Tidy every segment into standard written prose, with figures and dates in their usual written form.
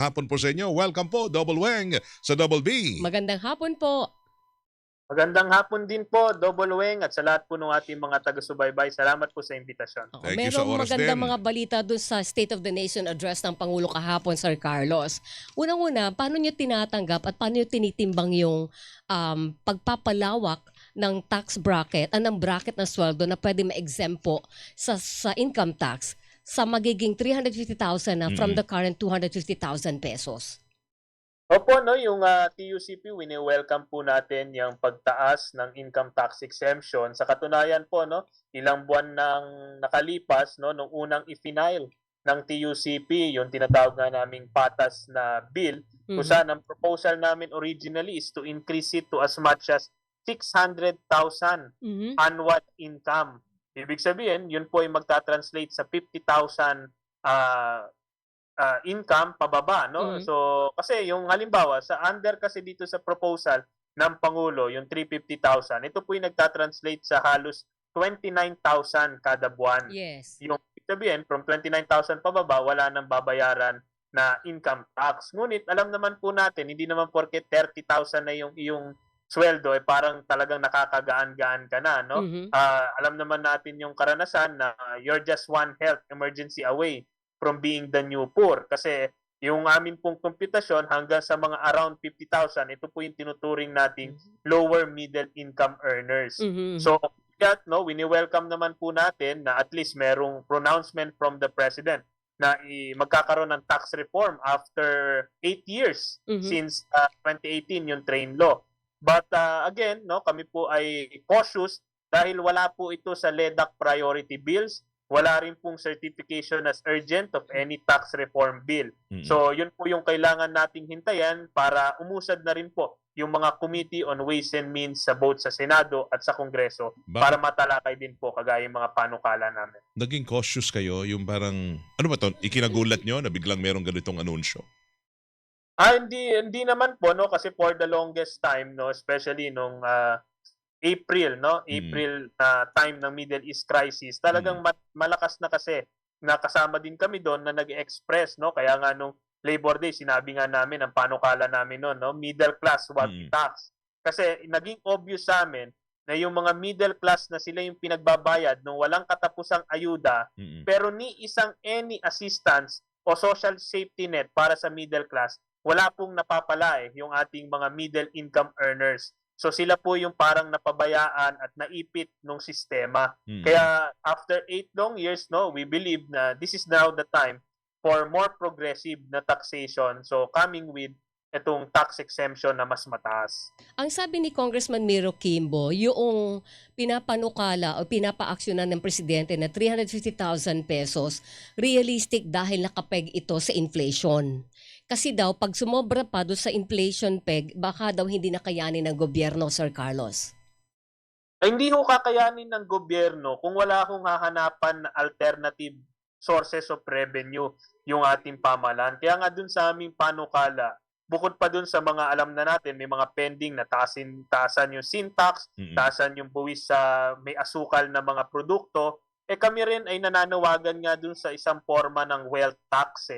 Hapon po sa inyo. Welcome po, Double Weng sa Double B. Magandang hapon po. Magandang hapon din po, Double Weng, at sa lahat po ng ating mga taga-subaybay. Salamat po sa imbitasyon. Thank you sa Merong oras magandang din. mga balita doon sa State of the Nation address ng Pangulo kahapon, Sir Carlos. Unang-una, paano nyo tinatanggap at paano nyo tinitimbang yung pagpapalawak ng tax bracket, ng bracket ng sweldo na pwede ma-exempt po sa income tax sa magiging 350,000 na from the current 250,000 pesos? Opo, no, yung TUCP, wini-welcome po natin yung pagtaas ng income tax exemption. Sa katunayan po, no, ilang buwan nang nakalipas, no, nung unang i-file ng TUCP, yung tinatawag nga naming patas na bill, kung saan ang proposal namin originally is to increase it to as much as 600,000 annual income. Ibig sabihin, yun po ay magta-translate sa 50,000 income pababa, no? So, kasi yung halimbawa, sa under kasi dito sa proposal ng Pangulo, yung 350,000, ito po yung nagta-translate sa halos 29,000 kada buwan. Yes. Yung sabihin, from 29,000 pababa, wala nang babayaran na income tax. Ngunit, alam naman po natin, hindi naman porke 30,000 na yung iyong sweldo, eh parang talagang nakakagaan-gaan ka na, no? Alam naman natin yung karanasan na you're just one health emergency away from being the new poor. Kasi yung amin pong komputasyon hanggang sa mga around 50,000, ito po yung tinuturing nating lower middle income earners. So, that, no, wini-welcome naman po natin na at least merong pronouncement from the President na magkakaroon ng tax reform after 8 years since 2018 yung train law. But again, no, kami po ay cautious dahil wala po ito sa LEDAC priority bills. Wala rin pong certification as urgent of any tax reform bill. So, yun po yung kailangan nating hintayan para umusad na rin po yung mga Committee on Ways and Means sa both sa Senado at sa Kongreso para matalakay din po kagaya yung mga panukala namin. Naging cautious kayo, yung parang, ano ba to, ikinagulat nyo na biglang merong ganitong anunsyo? Hindi naman po, no, kasi for the longest time, no, especially nung April, no, April na time ng Middle East crisis, talagang malakas na kasi nakasama din kami doon na nag-express, no, kaya nga nung Labor Day sinabi nga namin ang panukala namin noon, no, middle class what tax. Kasi naging obvious sa amin na yung mga middle class na sila yung pinagbabayad nung walang katapusang ayuda, pero ni isang any assistance o social safety net para sa middle class, wala pong napapala yung ating mga middle income earners. So sila po yung parang napabayaan at naipit ng sistema. Kaya after 8 long years, no, we believe na this is now the time for more progressive na taxation. So coming with itong tax exemption na mas mataas. Ang sabi ni Congressman Miro Kimbo, yung pinapanukala o pinapaaksyonan ng presidente na 350,000 pesos, realistic dahil nakapeg ito sa inflation. Kasi daw, pag sumobra pa doon sa inflation peg, baka daw hindi nakayanin ng gobyerno, Sir Carlos. Ay, hindi ho kakayanin ng gobyerno kung wala akong hahanapan na alternative sources of revenue yung ating pamahalaan. Kaya nga dun sa aming panukala, bukod pa dun sa mga alam na natin, may mga pending na taasan yung sin tax, taasan yung buwis sa may asukal na mga produkto, kami rin ay nananawagan nga dun sa isang forma ng wealth tax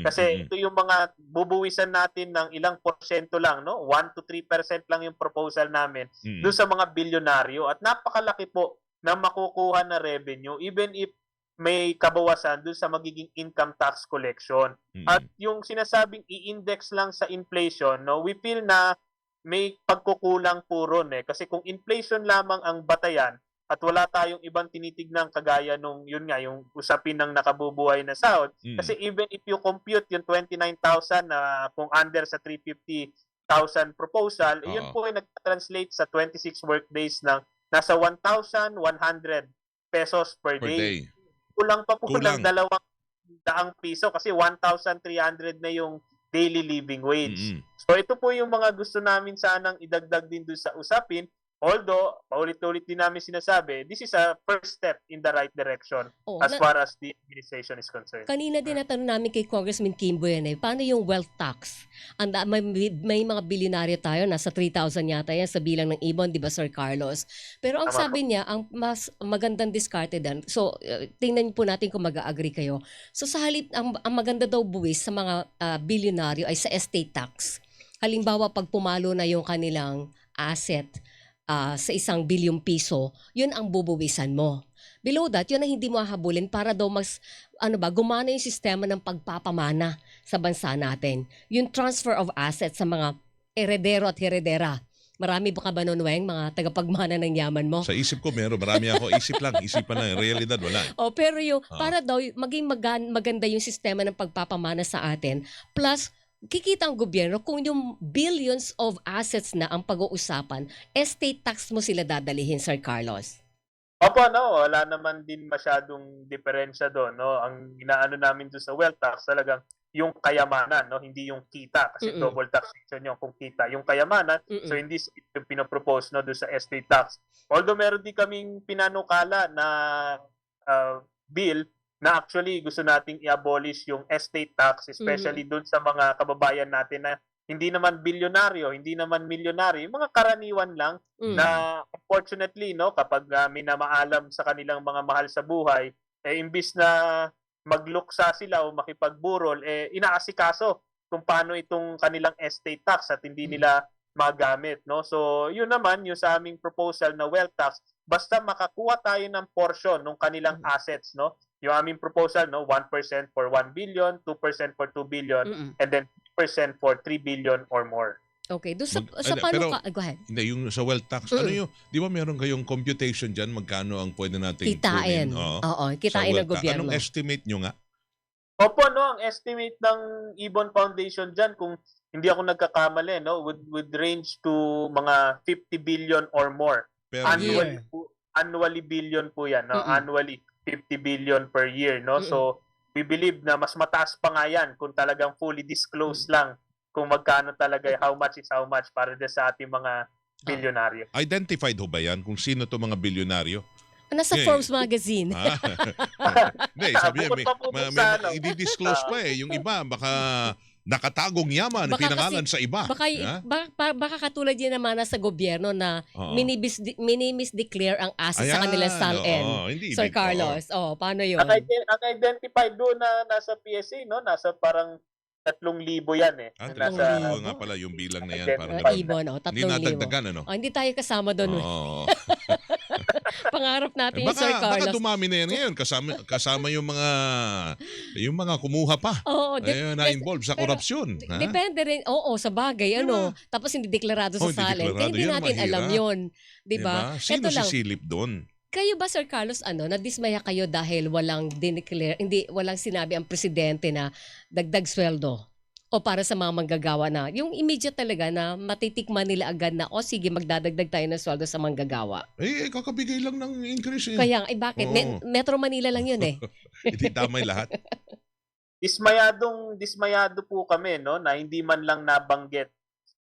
Kasi ito yung mga bubuwisan natin ng ilang porsyento lang, no? 1 to 3% lang yung proposal namin dun sa mga bilyonaryo at napakalaki po na makukuha na revenue even if may kabawasan dun sa magiging income tax collection. At yung sinasabing i-index lang sa inflation, no, we feel na may pagkukulang po ron kasi kung inflation lamang ang batayan at wala tayong ibang tinitignan kagaya nung yun nga yung usapin ng nakabubuhay na sahod kasi even if you compute yung 29,000 na kung under sa 350,000 proposal, yun po ay nag-translate sa 26 workdays ng nasa 1,100 pesos per day. Kulang pa po ng 200 piso kasi 1,300 na yung daily living wage. So ito po yung mga gusto namin sanang idagdag din doon sa usapin. Although, paulit-ulit din namin sinasabi, this is a first step in the right direction Oo, as far as the administration is concerned. kanina din natanong namin kay Congressman Kimbo yan paano yung wealth tax? May mga bilyonaryo tayo, nasa 3,000 yata yan sa bilang ng ibon, di ba Sir Carlos? Pero ang Tama sabi niya, ang mas magandang diskarte din, so tingnan po natin kung mag-agree kayo. So sa halip, ang maganda daw buwis sa mga bilyonaryo ay sa estate tax. Halimbawa, pag pumalo na yung kanilang asset sa 1 bilyong piso, yun ang bubuwisan mo. Below that, yun ang hindi mo hahabulin para daw mas, gumana yung sistema ng pagpapamana sa bansa natin. Yung transfer of assets sa mga heredero at heredera. Marami ba ka ba nun, Weng, mga tagapagmana ng yaman mo? Sa isip ko meron, marami ako isipan lang, realidad wala. Pero yung, para daw maging maganda yung sistema ng pagpapamana sa atin, plus kikita ang gobyerno kung yung billions of assets na ang pag-uusapan, estate tax mo sila dadalihin, Sir Carlos. Opo, wala naman din masyadong diferensya doon, no? Ang inaano namin doon sa wealth tax talagang yung kayamanan, no? Hindi yung kita kasi double taxation yung kung kita, yung kayamanan. So hindi yung pinopropose, no, doon sa estate tax. Although meron din kaming pinanukala na bill na actually gusto nating i-abolish yung estate tax, especially doon sa mga kababayan natin na hindi naman bilyonaryo, hindi naman milyonaryo, yung mga karaniwan lang na unfortunately, no, kapag may namaalam sa kanilang mga mahal sa buhay, imbis na magluksa sila o makipagburol, inaasikaso kung paano itong kanilang estate tax at hindi nila magamit, no? So, yun naman yung sa aming proposal na wealth tax, basta makakuha tayo ng portion ng kanilang assets, no? Yung aming proposal, no, 1% for 1 billion, 2% for 2 billion, and then 3% for 3 billion or more. Okay, doon sa paano ka, go ahead. Hindi, yung sa wealth tax, ano yung, di ba meron kayong computation dyan, magkano ang pwede natin Kitain. Oo, kitain ng gobyerno. Anong estimate nyo nga? Opo, no, ang estimate ng Ibon Foundation dyan, kung hindi ako nagkakamali, no, would range to mga 50 billion or more. Per Annually, year? Annually billion po yan, no? Annually 50 billion per year, no? So, we believe na mas mataas pa nga yan kung talagang fully disclosed lang kung magkano talaga, how much is how much para sa ating mga bilyonaryo. Identified ho ba yan kung sino to mga bilyonaryo? Nasa Forbes magazine. Hindi, sabi Bukod pa po sa ano. i-disclose pa yung iba, baka nakatagong yaman, Baka pinangalan kasi- sa iba. Baka katulad yan naman sa gobyerno na minimisdeclare ang assets sa kanilang SALN. Hindi Sir dito. Carlos, paano yun? Ang identified doon na nasa PSA, no? Nasa parang 3,000 yan eh. Nasa, Nasa, nga pala yung bilang na yan. Parang Ibon, hindi 3,000. nadagdagan, ano? Hindi tayo kasama doon. Oo. Pangarap natin yun, baka, Sir Carlos. baka dumami na yan ngayon kasama yung mga kumuha pa. Oo, na-involve sa pero korupsyon. depende rin, sa bagay, Tapos hindi deklarado sa hindi SALN. Kaya deklarado. hindi Yun natin mahirap. alam yun. Diba? Sino Ito lang, sisilip doon? kayo ba, Sir Carlos, nadismaya kayo dahil walang sinabi ang presidente na dagdag sweldo? O para sa mga manggagawa na, yung immediate talaga na matitikman nila agad na, sige, magdadagdag tayo ng sweldo sa manggagawa. Kakabigay lang ng increase. Kaya, bakit? Oo. Metro Manila lang yun eh. Hindi damay lahat. dismayado po kami, no, na hindi man lang nabanggit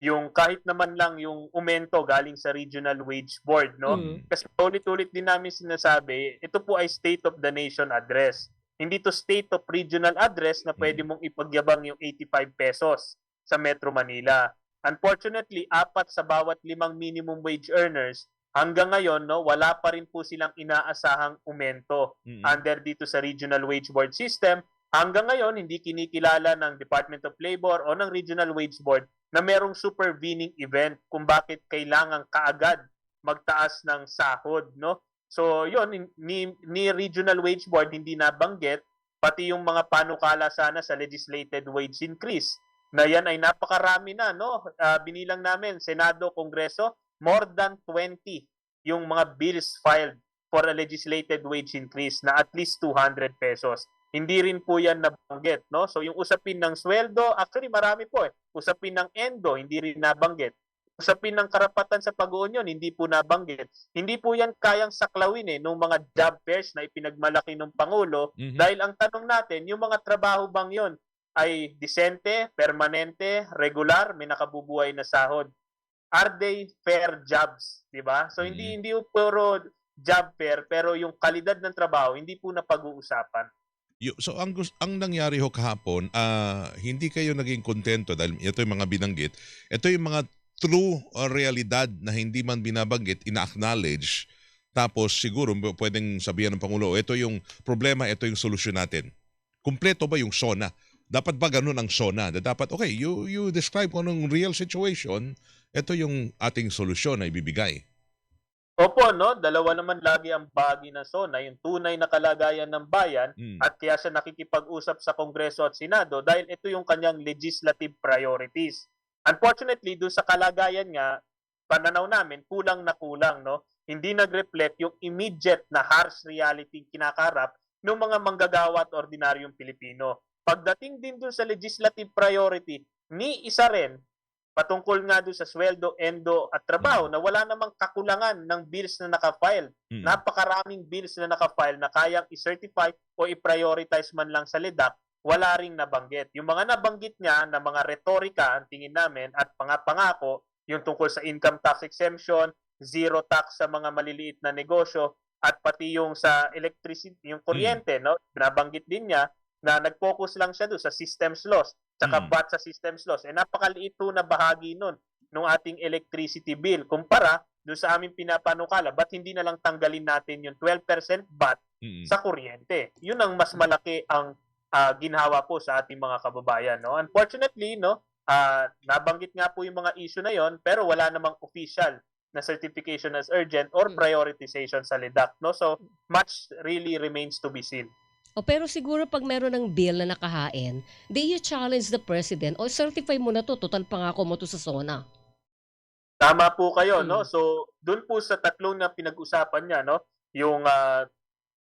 yung kahit naman lang yung umento galing sa Regional Wage Board, no? Kasi ulit-ulit din namin sinasabi, ito po ay State of the Nation address. Hindi to State of Regional address na pwede mong ipagyabang yung 85 pesos sa Metro Manila. Unfortunately, 4 sa bawat 5 minimum wage earners, hanggang ngayon, no, wala pa rin po silang inaasahang umento under dito sa Regional Wage Board system. Hanggang ngayon, hindi kinikilala ng Department of Labor o ng Regional Wage Board na merong supervening event kung bakit kailangan kaagad magtaas ng sahod, no? So, yun, ni Regional Wage Board hindi nabanggit, pati yung mga panukala sana sa legislated wage increase. Na yan ay napakarami na, no? Binilang namin, Senado, Kongreso, more than 20 yung mga bills filed for a legislated wage increase na at least 200 pesos. Hindi rin po yan nabanggit, no? So yung usapin ng sweldo, actually marami po eh. Usapin ng endo, hindi rin nabanggit. Usapin ng karapatan sa pag-uunyon, hindi po nabanggit. Hindi po yan kayang saklawin nung mga job fairs na ipinagmalaki ng Pangulo dahil ang tanong natin, yung mga trabaho bang yon ay disente, permanente, regular, may nakabubuhay na sahod. are they fair jobs, 'di ba? So hindi puro job fair, pero yung kalidad ng trabaho hindi po napag-uusapan. So ang nangyari ho kahapon, hindi kayo naging kontento dahil ito yung mga binanggit. Ito yung mga true realidad na hindi man binabanggit, ina-acknowledge. Tapos siguro pwedeng sabihan ng Pangulo, ito yung problema, ito yung solusyon natin. Kumpleto ba yung SONA? Dapat ba ganun ang SONA? Dapat, okay, you describe kung anong real situation, ito yung ating solusyon na ibibigay. Opo, no? Dalawa naman lagi ang bahagi ng SONA, yung tunay na kalagayan ng bayan at kaya siya nakikipag-usap sa Kongreso at Senado dahil ito yung kanyang legislative priorities. Unfortunately, doon sa kalagayan nga, pananaw namin, kulang na kulang, no? Hindi nag-reflect yung immediate na harsh reality kinakarap ng mga manggagawa at ordinaryong Pilipino. Pagdating din doon sa legislative priority, ni isa rin, patungkol nga doon sa sweldo, endo at trabaho na wala namang kakulangan ng bills na nakafile. Napakaraming bills na nakafile na kayang i-certify o i-prioritize man lang sa LEDAC, wala ring nabanggit. Yung mga nabanggit niya na mga retorika, ang tingin namin, at pangako, yung tungkol sa income tax exemption, zero tax sa mga maliliit na negosyo, at pati yung sa electricity, yung kuryente, no? Nabanggit din niya na nag-focus lang siya doon sa systems loss tsaka VAT sa systems loss. Napakaliit po na bahagi nun ng ating electricity bill. Kumpara doon sa aming pinapanukala, ba't hindi na lang tanggalin natin yung 12% VAT sa kuryente? Yun ang mas malaki ang ginhawa po sa ating mga kababayan. No? Unfortunately, no, nabanggit nga po yung mga issue na yon pero wala namang official na certification as urgent or prioritization sa LEDAC. No? So, much really remains to be seen. Pero siguro pag meron ng bill na nakahain, you challenge the president o certify mo na to, total pangako mo to sa SONA. Tama po kayo, no? So, doon po sa tatlong na pinag-usapan niya, no? Yung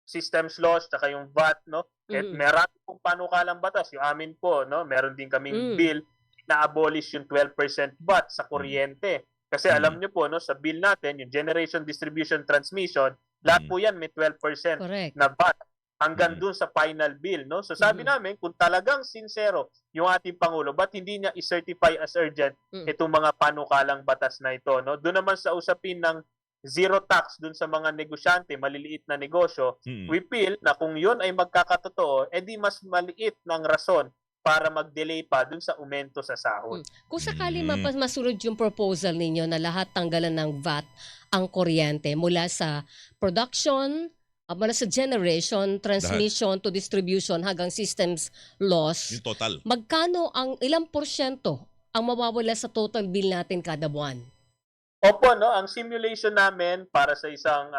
systems laws, tsaka yung VAT, no? At meron pong panukalang batas. Yung amin po, no? Meron din kaming bill na abolish yung 12% VAT sa kuryente. Kasi alam niyo po, no, sa bill natin, yung generation, distribution, transmission, lahat po yan may 12% Correct. na VAT. Hanggang dun sa final bill, no? So sabi namin, kung talagang sincero yung ating Pangulo, ba't hindi niya i-certify as urgent itong mga panukalang batas na ito, no? Doon naman sa usapin ng zero tax dun sa mga negosyante, maliliit na negosyo, we feel na kung yun ay magkakatotoo, edi mas maliit ng rason para mag-delay pa dun sa aumento sa sahod. Kung sakali masunod yung proposal ninyo na lahat tanggalan ng VAT ang kuryente mula sa production, mula sa generation, transmission to distribution hanggang systems loss, Yung total. magkano ang ilang porsyento ang mawawala sa total bill natin kada buwan? Opo, no, ang simulation namin para sa isang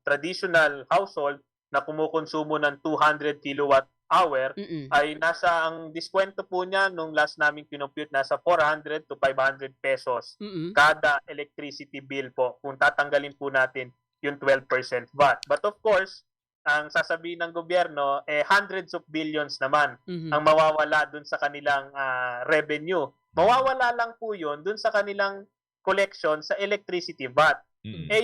traditional household na kumukonsumo ng 200 kilowatt hour ay nasa ang diskwento po niya nung last naming kinompute nasa 400 to 500 pesos kada electricity bill po kung tatanggalin po natin yung 12% VAT. But of course, ang sasabihin ng gobyerno, hundreds of billions naman ang mawawala dun sa kanilang revenue. Mawawala lang po yun dun sa kanilang collection sa electricity VAT.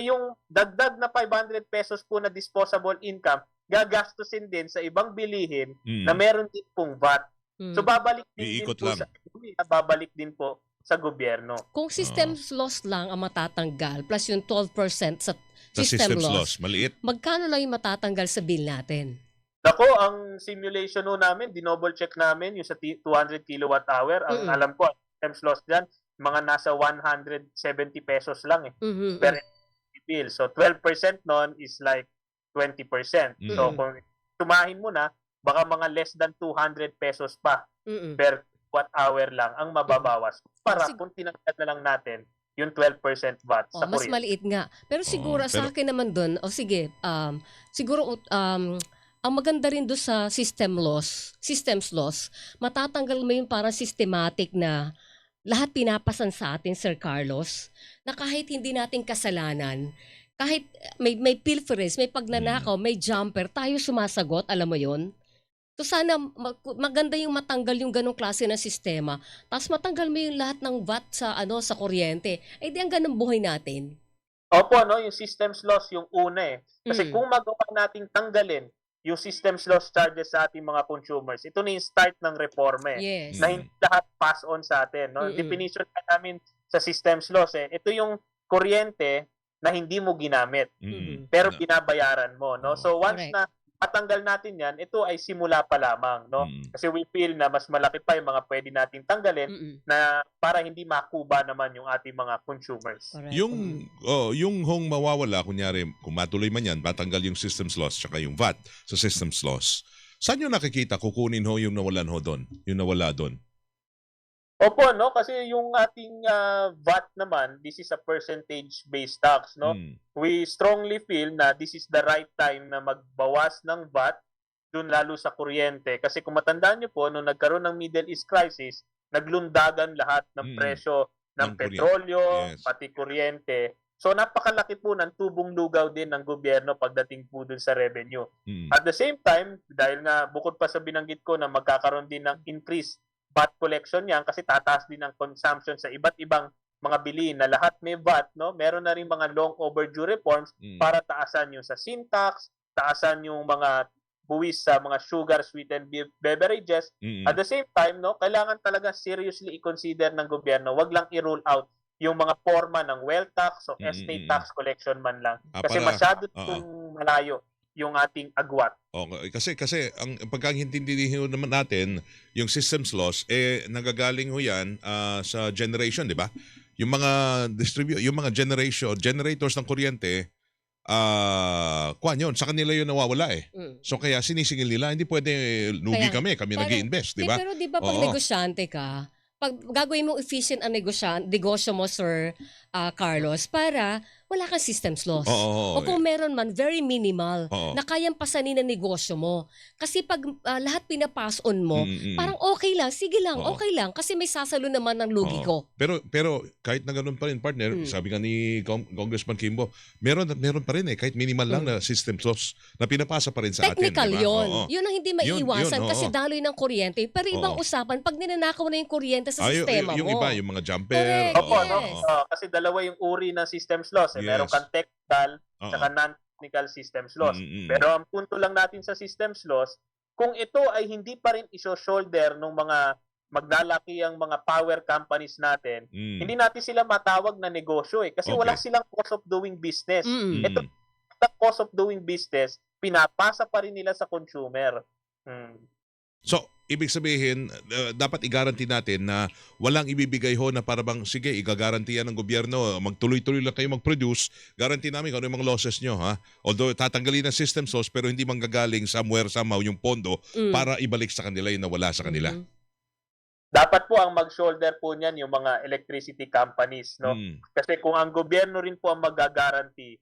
Yung dagdag na 500 pesos po na disposable income, gagastusin din sa ibang bilihin na meron din pong VAT. So babalik din po sa ekonomiya, babalik din po sa gobyerno. Kung systems loss lang ang matatanggal plus yung 12% sa system loss, maliit. magkano lang yung matatanggal sa bill natin? Ako, ang simulation no namin, dinouble check namin yung sa 200 kilowatt hour. Ang alam ko, systems loss dyan, mga nasa 170 pesos lang per bill. So 12% nun is like 20%. So kung tumahin mo na, baka mga less than 200 pesos pa per watt hour lang ang mababawas. Para kung tinanggal na lang natin yung 12% VAT sa mas kuryente. maliit nga. Pero siguro sa akin naman doon, siguro ang maganda rin doon sa systems loss, matatanggal mo yung parang systematic na lahat pinapasan sa atin, Sir Carlos, na kahit hindi natin kasalanan, kahit may pilferage, may pagnanakaw, may jumper, tayo sumasagot, alam mo yon. So sana maganda yung matanggal yung ganong klase ng sistema. Tapos matanggal mo yung lahat ng VAT sa kuryente. Di ang ganong buhay natin. Opo, no, yung systems loss yung una Kasi kung magawa nating tanggalin yung systems loss charges sa ating mga consumers, ito na yung start ng reforma Yes. na hindi lahat pass on sa atin, no? Definition namin sa systems loss eh. Ito yung kuryente na hindi mo ginamit Mm. pero binabayaran mo, no? Oo. So once Correct. na matanggal natin 'yan, ito ay simula pa lamang, no? Mm. Kasi we feel na mas malaki pa yung mga pwede nating tanggalin Mm-mm. na para hindi makuba naman yung ating mga consumers. Correct. Yung hong mawawala, kunyari, kung matuloy man yan, matanggal yung systems loss tsaka yung VAT sa systems loss. Saan nyo nakikita kukunin ho yung nawalan ho doon? Yung nawala doon? Opo, no? Kasi yung ating VAT naman, this is a percentage-based tax, no? Mm. We strongly feel na this is the right time na magbawas ng VAT dun lalo sa kuryente. Kasi kung matandaan nyo po, nung nagkaroon ng Middle East crisis, naglundagan lahat ng presyo ng Ng kuryente. petrolyo, Yes. pati kuryente. So napakalaki po ng tubong lugaw din ng gobyerno pagdating po dun sa revenue. Mm. At the same time, dahil nga bukod pa sa binanggit ko na magkakaroon din ng increase VAT collection yan kasi tataas din ang consumption sa iba't ibang mga bilihin na lahat may VAT, no? Meron na rin mga long overdue reforms Mm. para taasan yung sa sin tax, taasan yung mga buwis sa mga sugar sweetened beverages. Mm. At the same time, no, kailangan talaga seriously i-consider ng gobyerno, wag lang i-rule out yung mga forma ng wealth tax o estate tax collection man lang. Kasi masyado itong malayo yung ating agwat. Okay. Kasi ang pagkaintindihin naman natin, yung systems loss nagagaling ho yan sa generation, di ba? Yung mga yung mga generators ng kuryente, yun, sa kanila yun nawawala eh. Mm. So kaya sinisingil nila, hindi pwede lugi kami pero- nag-i-invest, di ba? Pero di ba pag Oo. negosyante ka, pag gagawin mo efficient ang negosyo mo, Sir Carlos, para wala kang systems loss. Oo. O kung meron man, very minimal, Oo. na kayang pasanin ang negosyo mo. Kasi pag lahat pinapass on mo, parang okay lang, sige lang, Oo. okay lang, kasi may sasalo naman ng lugi Oo. ko. Pero kahit na ganun pa rin, partner, sabi nga ni Congressman Kimbo, meron pa rin kahit minimal lang na system loss na pinapasa pa rin sa atin. Technical di ba? yun. Oo. Yun ang hindi maiiwasan Yun, kasi oo. daloy ng kuryente. Pero ibang Oo. usapan, pag ninanakaw na yung kuryente sa sistema yung mo. iba, yung mga jumper. Correct. Opo, Yes. no? Kasi dalawa yung uri ng systems loss. Yes. Meron kang technical Oo. at non-technical systems loss. Mm. Pero ang punto lang natin sa systems loss, kung ito ay hindi pa rin iso-shoulder ng mga maglalaki ang mga power companies natin, Mm. hindi natin sila matawag na negosyo eh. Kasi Okay. wala silang cost of doing business. Mm. Ito, the cost of doing business, pinapasa pa rin nila sa consumer. So, ibig sabihin, dapat i-guarantee natin na walang ibibigay ho na parang, sige, igagarantiyan ng gobyerno, magtuloy-tuloy lang kayo mag-produce, guarantee namin kung ano yung mga losses nyo, ha? Although, tatanggalin ng system loss, pero hindi manggagaling somewhere, somehow, yung pondo para ibalik sa kanila yung nawala sa kanila. Mhm. Dapat po ang mag-shoulder po niyan yung mga electricity companies, no? Mm. Kasi kung ang gobyerno rin po ang mag-guarantee,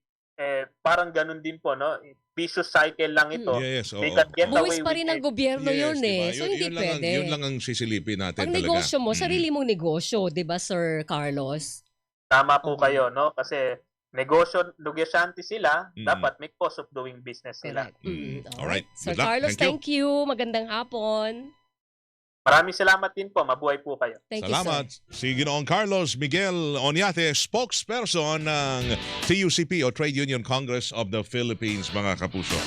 parang ganun din po, no? Vicious cycle lang ito. Yes, oo. They can get Buwis away pa with rin ng it. gobyerno yun diba? eh. So hindi pwede. Yun lang ang sisilipin natin Pag talaga. negosyo mo, Mm. sarili mong negosyo, di ba, Sir Carlos? Tama po Oo. kayo, no? Kasi negosyante sila, dapat may cost of doing business sila. Correct. Mm. Alright. Sir Good luck. Carlos, Thank you. thank you. Magandang hapon. Maraming salamat din po. Mabuhay po kayo. Thank you, Salamat. sir. Si Ginoong Carlos Miguel Oñate, spokesperson ng TUCP o Trade Union Congress of the Philippines, mga kapuso.